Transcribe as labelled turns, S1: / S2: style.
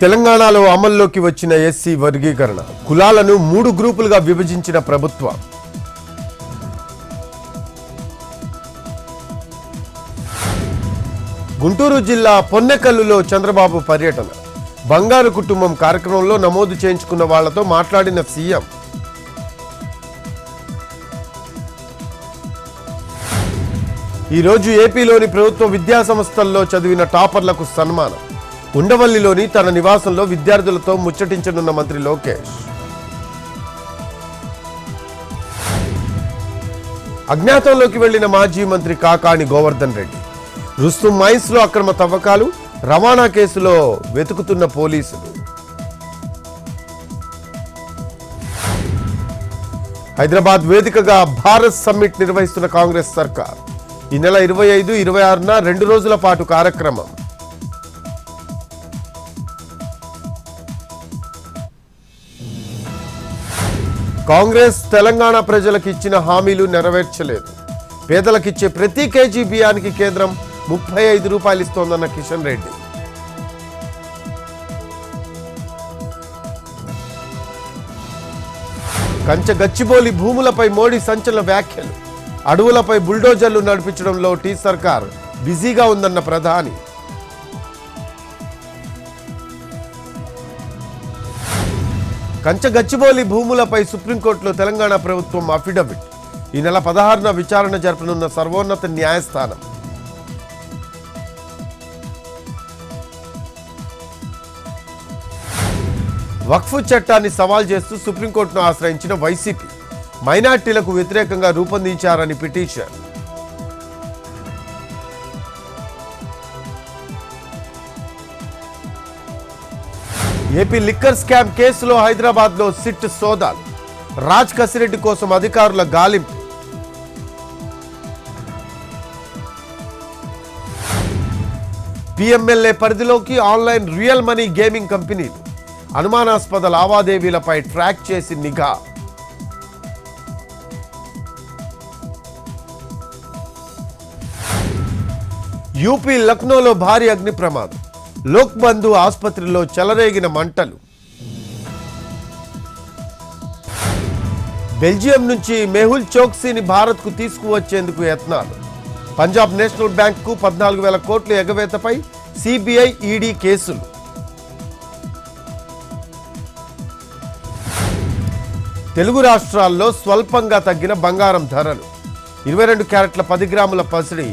S1: తెలంగాణలో అమల్లోకి వచ్చిన ఎస్సీ వర్గీకరణ, కులాలను 3 గ్రూపులుగా విభజించిన ప్రభుత్వం. గుంటూరు జిల్లా పొన్నెకల్లులో చంద్రబాబు పర్యటన, బంగారు కుటుంబం కార్యక్రమంలో నమోదు చేయించుకున్న వాళ్లతో మాట్లాడిన సీఎం. ఈరోజు ఏపీలోని ప్రభుత్వ విద్యా సంస్థల్లో చదివిన టాపర్లకు సన్మానం. ఉండవల్లిలోని తన నివాసంలో విద్యార్థులతో ముచ్చటించనున్న మంత్రి లోకేష్. అజ్ఞాతంలోకి వెళ్లిన మాజీ మంత్రి కాకాణి గోవర్ధన్ రెడ్డి. రుస్తుం మైన్స్ లో అక్రమ తవ్వకాలు, రవాణా కేసులో వెతుకుతున్న పోలీసులు. హైదరాబాద్ వేదికగా భారత్ సమ్మిట్ నిర్వహిస్తున్న కాంగ్రెస్ సర్కార్. ఈ నెల 25, 26న 2 రోజుల పాటు కార్యక్రమం. కాంగ్రెస్ తెలంగాణ ప్రజలకు ఇచ్చిన హామీలు నెరవేర్చలేదు. పేదలకిచ్చే ప్రతి కేజీ బియ్యానికి కేంద్రం 35 రూపాయలు ఇస్తోందన్న కిషన్ రెడ్డి. కంచె గచ్చిబౌలి భూములపై మోడీ సంచలన వ్యాఖ్యలు. అడవులపై బుల్డోజర్లు నడిపించడంలో టీ సర్కార్ బిజీగా ఉందన్న ప్రధాని. కంచె గచ్చిబౌలి భూములపై సుప్రీంకోర్టులో తెలంగాణ ప్రభుత్వం అఫిడవిట్. ఈ నెల 16న విచారణ జరపనున్న సర్వోన్నత న్యాయస్థానం. వక్ఫ్ చట్టాన్ని సవాల్ చేస్తూ సుప్రీంకోర్టును ఆశ్రయించిన వైసీపీ. మైనార్టీలకు వ్యతిరేకంగా రూపొందించారని పిటిషన్. ఏపీ లిక్కర్ స్కామ్ కేసులో హైదరాబాద్లో సిట్ సోదాలు. రాజ్ కసిరెడ్డి కోసం అధికారుల గాలింపు. పిఎంఎల్ఏ పరిధిలోకి ఆన్లైన్ రియల్ మనీ గేమింగ్ కంపెనీలు. అనుమానాస్పద లావాదేవీలపై ట్రాక్ చేసి నిఘా. యూపీ లక్నోలో భారీ అగ్ని ప్రమాదం. లోక్ బంధు ఆసుపత్రిలో చెలరేగిన మంటలు. బెల్జియం నుంచి మెహుల్ చోక్సీని భారత్కు తీసుకువచ్చేందుకు యత్నాలు. పంజాబ్ నేషనల్ బ్యాంకుకు 14,000 కోట్ల ఎగవేతపై సిబిఐ, ఈడీ కేసులు. తెలుగు రాష్ట్రాల్లో స్వల్పంగా తగ్గిన బంగారం ధరలు. 22 క్యారెట్ల 10 గ్రాముల పసిడి